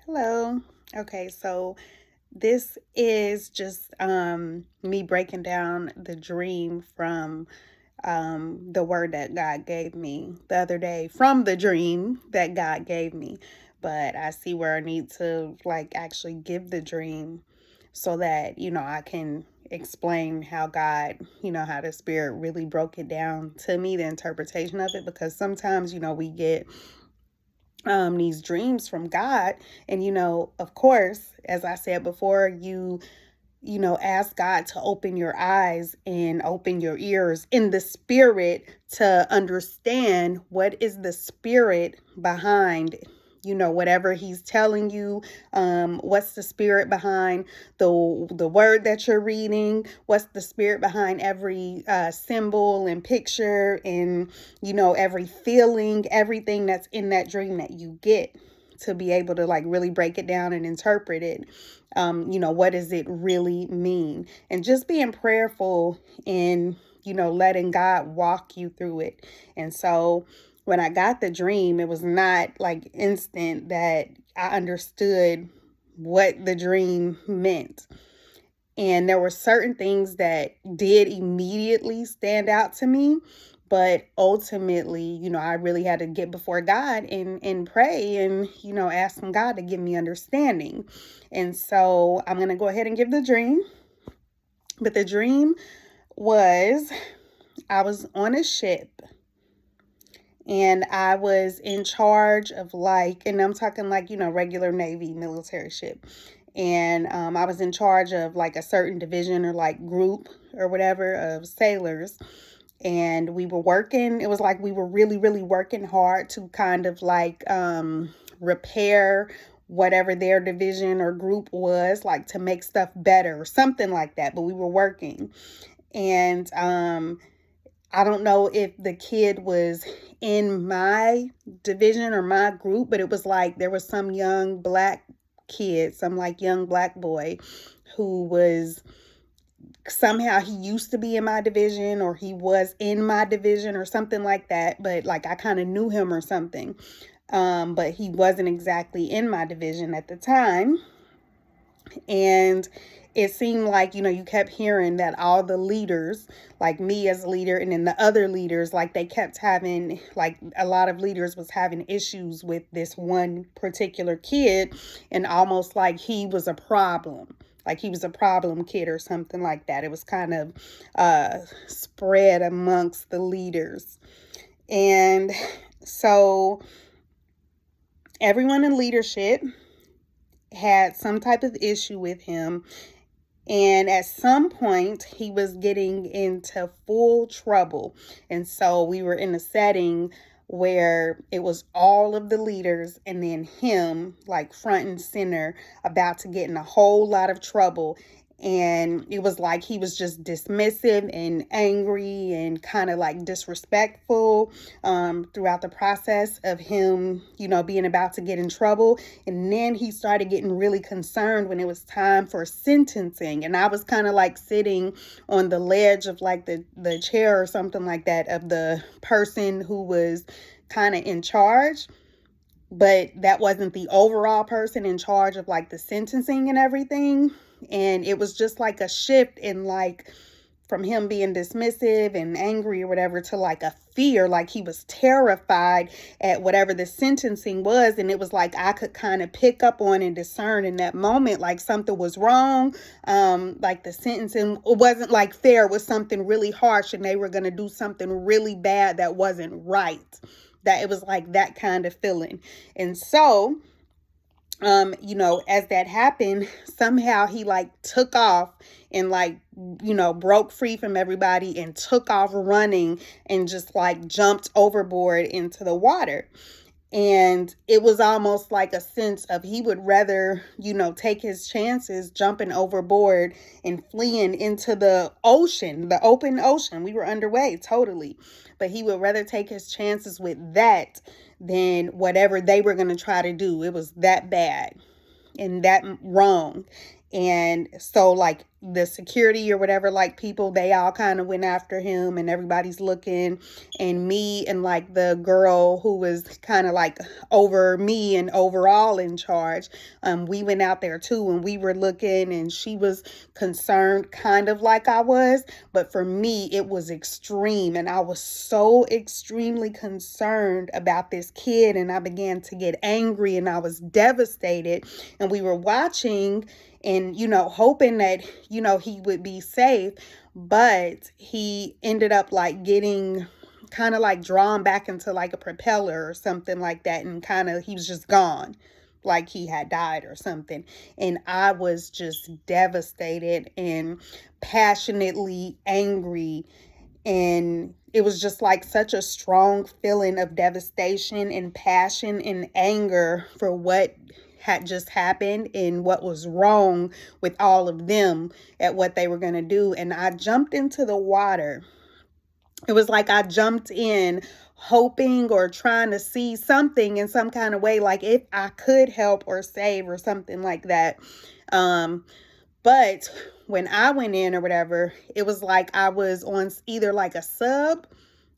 Hello. Okay, so this is just me breaking down the dream from the word that God gave me the other day from the dream that God gave me. But I see where I need to like actually give the dream so that, I can explain how God, how the spirit really broke it down to me, the interpretation of it, because sometimes, we get these dreams from God. And, of course, as I said before, ask God to open your eyes and open your ears in the spirit to understand what is the spirit behind whatever he's telling you. What's the spirit behind the word that you're reading? What's the spirit behind every symbol and picture and every feeling, everything that's in that dream that you get, to be able to like really break it down and interpret it. What does it really mean? And just being prayerful and, letting God walk you through it. And so when I got the dream, it was not like instant that I understood what the dream meant. And there were certain things that did immediately stand out to me. But ultimately, I really had to get before God and pray and, asking God to give me understanding. And so I'm going to go ahead and give the dream. But the dream was I was on a ship and I was in charge of and I'm talking like, regular Navy military ship. And I was in charge of like a certain division or like group or whatever of sailors. And we were working, it was like we were really, really working hard to kind of like repair whatever their division or group was, like to make stuff better or something like that. But we were working. And I don't know if the kid was in my division or my group, but it was like there was some young black kid, some like young black boy who was somehow he used to be in my division or he was in my division or something like that. But like I kind of knew him or something. But he wasn't exactly in my division at the time. And it seemed like, you kept hearing that all the leaders, like me as a leader, and then the other leaders, like they kept having, like a lot of leaders was having issues with this one particular kid, and almost like he was a problem. Like he was a problem kid or something like that. It was kind of spread amongst the leaders. And so everyone in leadership had some type of issue with him. And at some point, he was getting into full trouble. And so we were in a setting where it was all of the leaders and then him, like front and center, about to get in a whole lot of trouble. And it was like he was just dismissive and angry and kind of like disrespectful throughout the process of him, being about to get in trouble. And then he started getting really concerned when it was time for sentencing. And I was kind of like sitting on the ledge of like the chair or something like that of the person who was kind of in charge. But that wasn't the overall person in charge of like the sentencing and everything. And it was just like a shift in like from him being dismissive and angry or whatever to like a fear, like he was terrified at whatever the sentencing was. And it was like I could kind of pick up on and discern in that moment like something was wrong. Like the sentencing wasn't like fair, it was something really harsh and they were going to do something really bad that wasn't right. That it was like that kind of feeling. And so as that happened, somehow he like took off and like, broke free from everybody and took off running and just like jumped overboard into the water. And it was almost like a sense of he would rather, take his chances jumping overboard and fleeing into the ocean, the open ocean. We were underway totally. But he would rather take his chances with that than whatever they were going to try to do. It was that bad and that wrong. And so like the security or whatever, like people, they all kind of went after him and everybody's looking, and me and like the girl who was kind of like over me and overall in charge, we went out there too, and we were looking, and she was concerned kind of like I was, but for me it was extreme, and I was so extremely concerned about this kid, and I began to get angry, and I was devastated, and we were watching and, hoping that, he would be safe. But he ended up like getting kind of like drawn back into like a propeller or something like that. And kind of, he was just gone, like he had died or something. And I was just devastated and passionately angry. And it was just like such a strong feeling of devastation and passion and anger for what had just happened and what was wrong with all of them at what they were going to do. And I jumped into the water. It was like I jumped in hoping or trying to see something in some kind of way, like if I could help or save or something like that. But when I went in or whatever, it was like I was on either like a sub.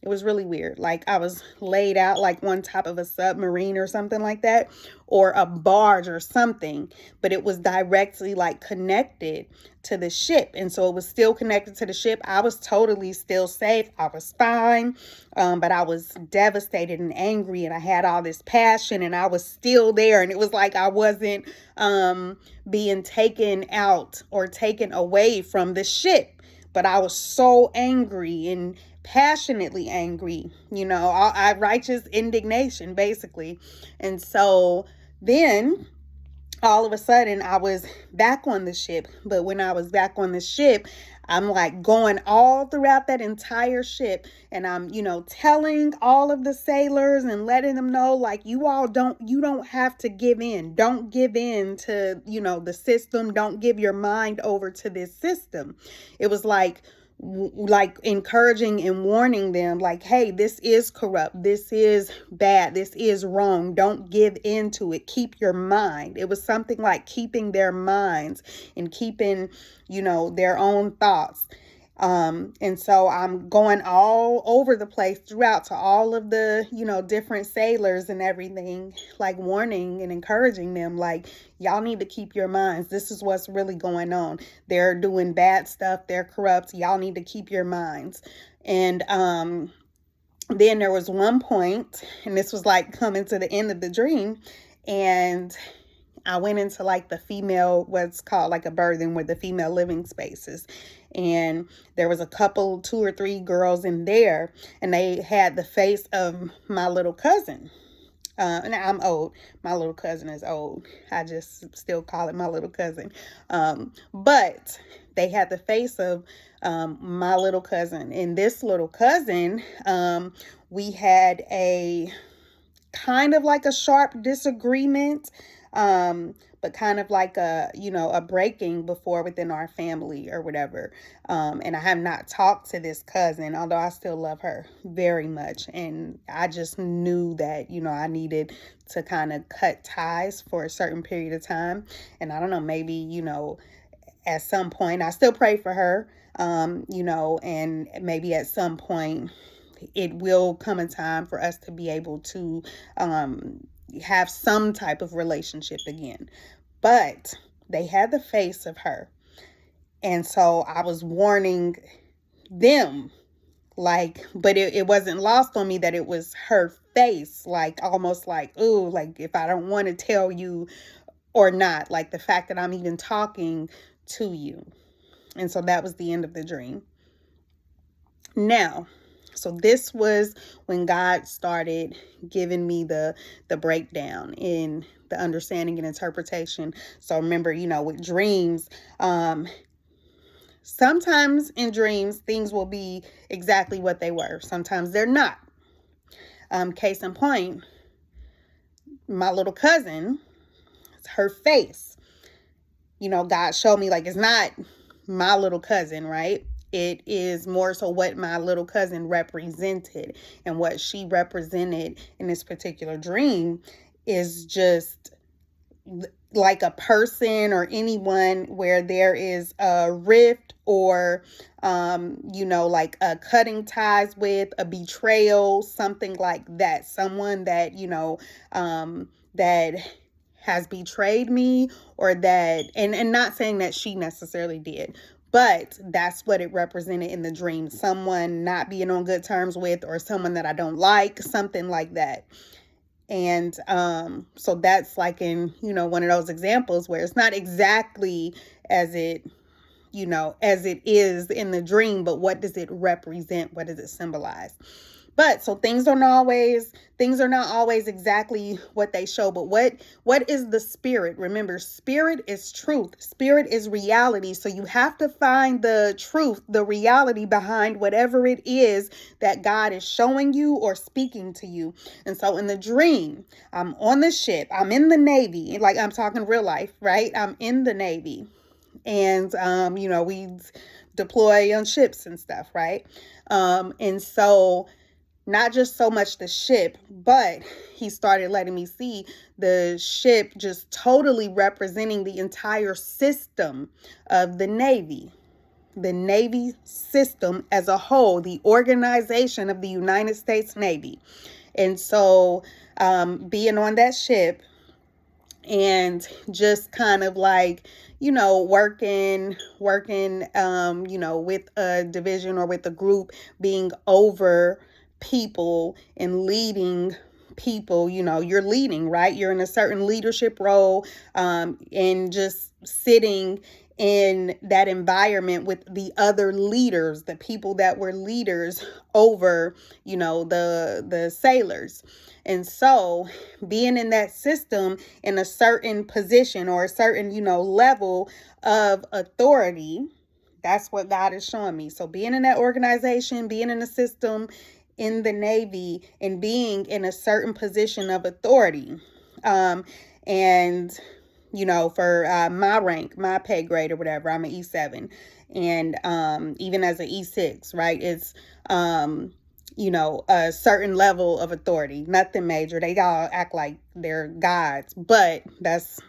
It was really weird. Like I was laid out like on top of a submarine or something like that, or a barge or something, but it was directly like connected to the ship. And so it was still connected to the ship. I was totally still safe. I was fine. But I was devastated and angry, and I had all this passion, and I was still there. And it was like I wasn't being taken out or taken away from the ship, but I was so angry and passionately angry, I righteous indignation, basically. And so then all of a sudden I was back on the ship. But when I was back on the ship, I'm like going all throughout that entire ship, and I'm, telling all of the sailors and letting them know, like, you don't have to give in. Don't give in to, the system. Don't give your mind over to this system. It was like encouraging and warning them, like, hey, this is corrupt, this is bad, this is wrong, don't give into it, keep your mind. It was something like keeping their minds and keeping, their own thoughts. And so I'm going all over the place throughout to all of the, different sailors and everything, like warning and encouraging them, like, y'all need to keep your minds. This is what's really going on. They're doing bad stuff. They're corrupt. Y'all need to keep your minds. And then there was one point, and this was like coming to the end of the dream, and I went into like the female, what's called like a berthing, with the female living spaces. And there was a couple, 2 or 3 girls in there, and they had the face of my little cousin. And I'm old. My little cousin is old. I just still call it my little cousin. But they had the face of my little cousin. And this little cousin, we had a kind of like a sharp disagreement, but kind of like a breaking before within our family or whatever. And I have not talked to this cousin, although I still love her very much. And I just knew that, I needed to kind of cut ties for a certain period of time. And I don't know, maybe, at some point, I still pray for her, and maybe at some point it will come a time for us to be able to have some type of relationship again. But they had the face of her. And so I was warning them, like, but it wasn't lost on me that it was her face, like almost like, ooh, like if I don't want to tell you or not, like the fact that I'm even talking to you. And so that was the end of the dream. Now, so this was when God started giving me the breakdown in the understanding and interpretation. So remember, with dreams, sometimes in dreams, things will be exactly what they were. Sometimes they're not. Case in point, my little cousin, her face, God showed me, like, it's not my little cousin, right? It is more so what my little cousin represented, and what she represented in this particular dream is just like a person or anyone where there is a rift or like a cutting ties with, a betrayal, something like that, someone that that has betrayed me, or that, and not saying that she necessarily did, but that's what it represented in the dream, someone not being on good terms with, or someone that I don't like, something like that. And so that's like in, one of those examples where it's not exactly as it, as it is in the dream, but what does it represent? What does it symbolize? But so things are not always exactly what they show. But what is the spirit? Remember, spirit is truth. Spirit is reality. So you have to find the truth, the reality behind whatever it is that God is showing you or speaking to you. And so in the dream, I'm on the ship. I'm in the Navy. Like, I'm talking real life, right? I'm in the Navy. And we deploy on ships and stuff, right? And so not just so much the ship, but he started letting me see the ship just totally representing the entire system of the Navy system as a whole, the organization of the United States Navy. And so being on that ship and just kind of like, working, with a division or with a group, being over people and leading people, you're leading, right? You're in a certain leadership role, and just sitting in that environment with the other leaders, the people that were leaders over, the sailors. And so being in that system in a certain position or a certain, level of authority, that's what God is showing me. So being in that organization, being in a system in the Navy, and being in a certain position of authority. And, for my rank, my pay grade or whatever, I'm an E7. And even as an E6, right, it's, a certain level of authority, nothing major. They all act like they're gods, but that's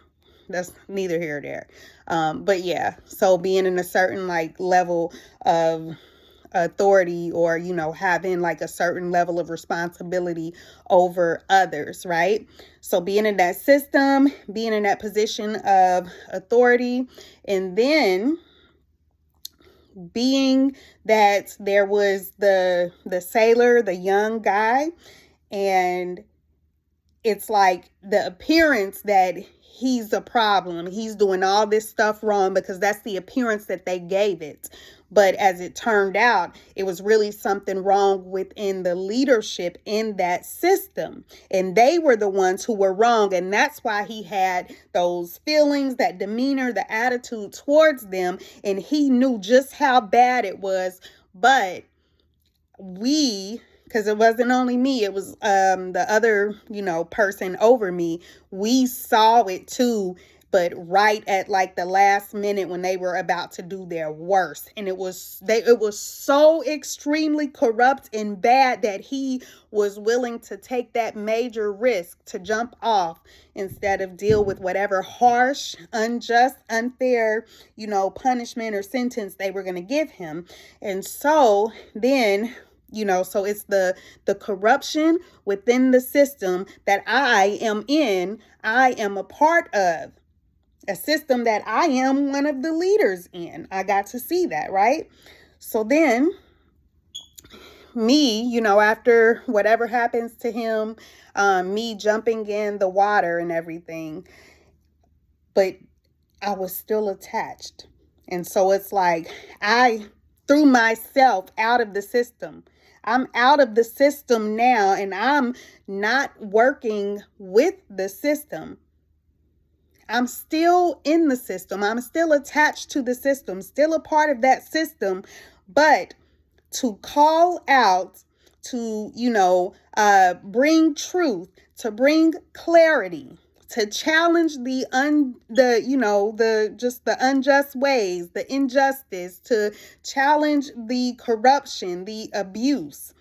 neither here or there. But yeah, so being in a certain like level of authority, or having like a certain level of responsibility over others, right? So being in that system, being in that position of authority, and then being that there was the sailor, the young guy, and it's like the appearance that he's a problem. He's doing all this stuff wrong because that's the appearance that they gave it. But as it turned out, it was really something wrong within the leadership in that system. And they were the ones who were wrong. And that's why he had those feelings, that demeanor, the attitude towards them. And he knew just how bad it was. But because it wasn't only me, it was the other, person over me. We saw it too, but right at like the last minute when they were about to do their worst. And it was so extremely corrupt and bad that he was willing to take that major risk to jump off instead of deal with whatever harsh, unjust, unfair, punishment or sentence they were going to give him. And so then, so it's the corruption within the system that I am a part of, a system that I am one of the leaders in. I got to see that, right? So then me, after whatever happens to him, me jumping in the water and everything, but I was still attached. And so it's like I threw myself out of the system. I'm out of the system now, and I'm not working with the system. I'm still in the system. I'm still attached to the system, still a part of that system. But to call out, to, bring truth, to bring clarity, to challenge the unjust ways, the injustice, to challenge the corruption, the abuse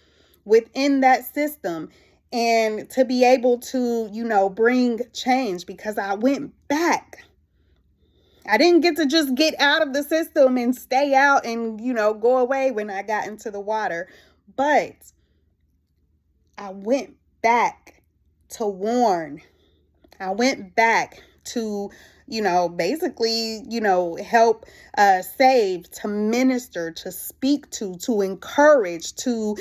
within that system, and to be able to, bring change, because I went back. I didn't get to just get out of the system and stay out and, go away when I got into the water. But I went back to warn. I went back to, basically, help save, to minister, to speak to encourage, to,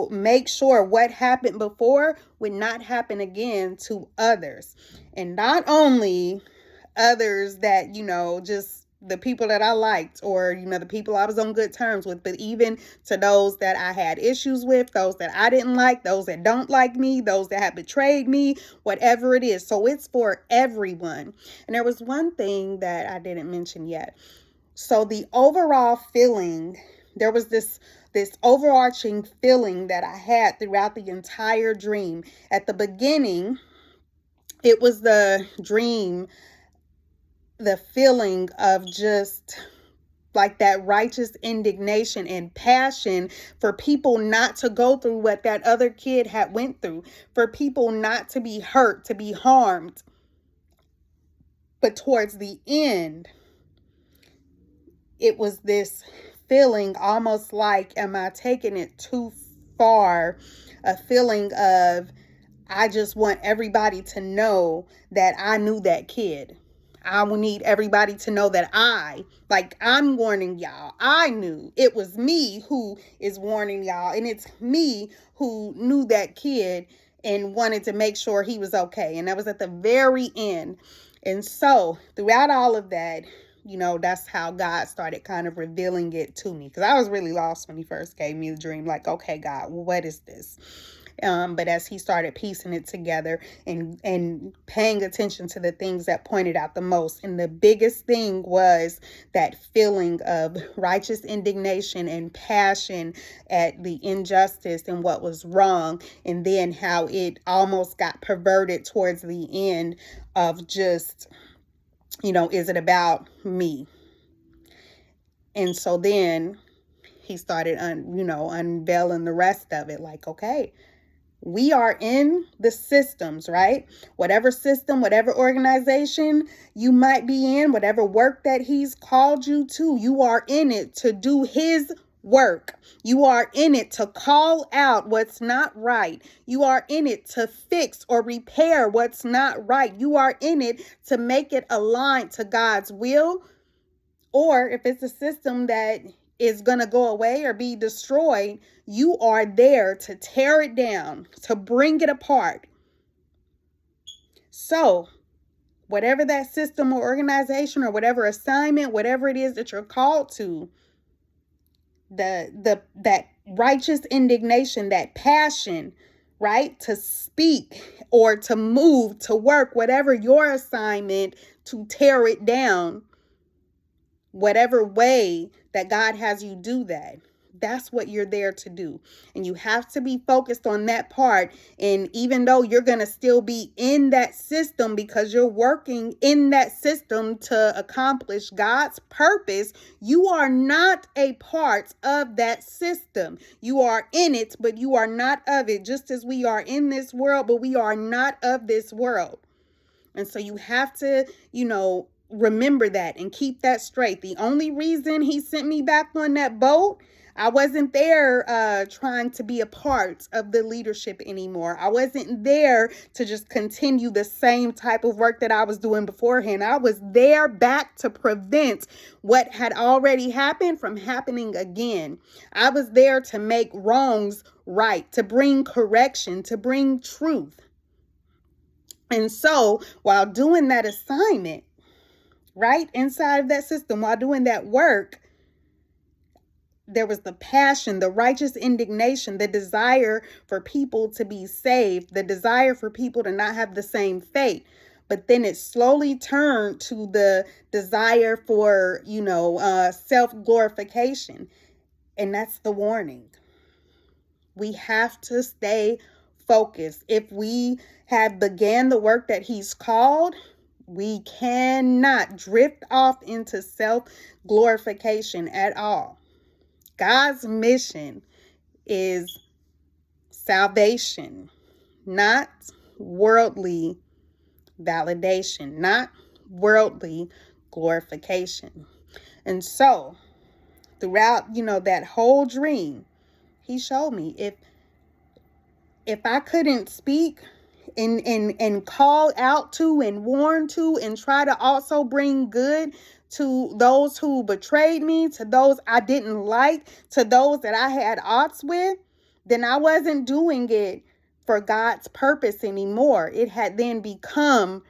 make sure what happened before would not happen again to others. And not only others that, just the people that I liked, or, the people I was on good terms with, but even to those that I had issues with, those that I didn't like, those that don't like me, those that have betrayed me, whatever it is. So it's for everyone. And there was one thing that I didn't mention yet. So the overall feeling, there was this overarching feeling that I had throughout the entire dream. At the beginning, it was the dream, the feeling of just like that righteous indignation and passion for people not to go through what that other kid had went through, for people not to be hurt, to be harmed. But towards the end, it was this feeling almost like, am I taking it too far? A feeling of, I just want everybody to know that I knew that kid. I will need everybody to know that I'm warning y'all. I knew. It was me who is warning y'all. And it's me who knew that kid and wanted to make sure he was okay. And that was at the very end. And so throughout all of that, that's how God started kind of revealing it to me. Because I was really lost when he first gave me the dream. Like, okay, God, what is this? But as he started piecing it together and paying attention to the things that pointed out the most, and the biggest thing was that feeling of righteous indignation and passion at the injustice and what was wrong, and then how it almost got perverted towards the end of just, is it about me? And so then he started unveiling the rest of it, like, okay, we are in the systems, right? Whatever system, whatever organization you might be in, whatever work that he's called you to, you are in it to do his work. You are in it to call out what's not right. You are in it to fix or repair what's not right. You are in it to make it aligned to God's will. Or if it's a system that is going to go away or be destroyed, you are there to tear it down, to bring it apart. So whatever that system or organization or whatever assignment, whatever it is that you're called to, that righteous indignation, that passion, right, to speak or to move, to work, whatever your assignment, to tear it down, whatever way that God has you do that, that's what you're there to do. And you have to be focused on that part. And even though you're going to still be in that system because you're working in that system to accomplish God's purpose, you are not a part of that system. You are in it, but you are not of it. Just as we are in this world, but we are not of this world. And so you have to, remember that and keep that straight. The only reason he sent me back on that boat, I wasn't there trying to be a part of the leadership anymore. I wasn't there to just continue the same type of work that I was doing beforehand. I was there back to prevent what had already happened from happening again. I was there to make wrongs right, to bring correction, to bring truth. And so while doing that assignment, right inside of that system, while doing that work, there was the passion, the righteous indignation, the desire for people to be saved, the desire for people to not have the same fate. But then it slowly turned to the desire for, self-glorification. And that's the warning. We have to stay focused. If we have began the work that he's called, we cannot drift off into self-glorification at all. God's mission is salvation, not worldly validation, not worldly glorification. And so throughout, that whole dream, he showed me if I couldn't speak and call out to and warn to and try to also bring good to those who betrayed me, to those I didn't like, to those that I had odds with, then I wasn't doing it for God's purpose anymore. It had then become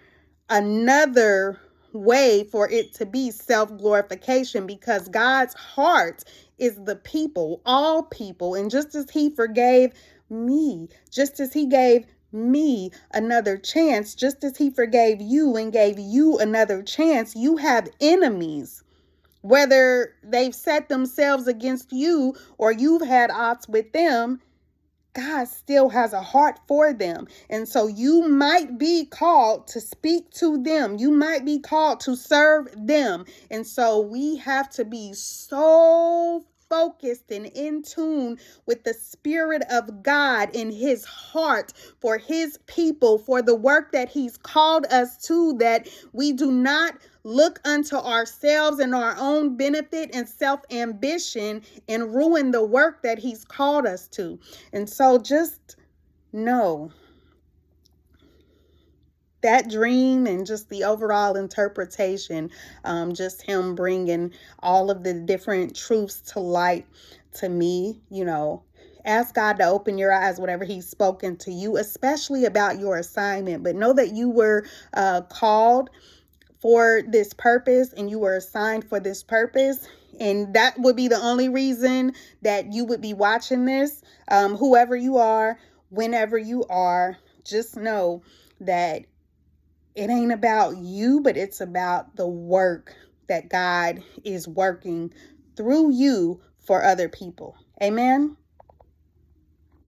another way for it to be self-glorification, because God's heart is the people, all people. And just as he forgave me, just as he gave me another chance, just as he forgave you and gave you another chance, you have enemies. Whether they've set themselves against you or you've had odds with them, God still has a heart for them. And so you might be called to speak to them. You might be called to serve them. And so we have to be so focused and in tune with the Spirit of God in his heart for his people, for the work that he's called us to, that we do not look unto ourselves and our own benefit and self-ambition and ruin the work that he's called us to. And so just know that dream and just the overall interpretation, just him bringing all of the different truths to light to me, ask God to open your eyes, whatever he's spoken to you, especially about your assignment. But know that you were called for this purpose and you were assigned for this purpose. And that would be the only reason that you would be watching this. Whoever you are, whenever you are, just know that it ain't about you, but it's about the work that God is working through you for other people. Amen.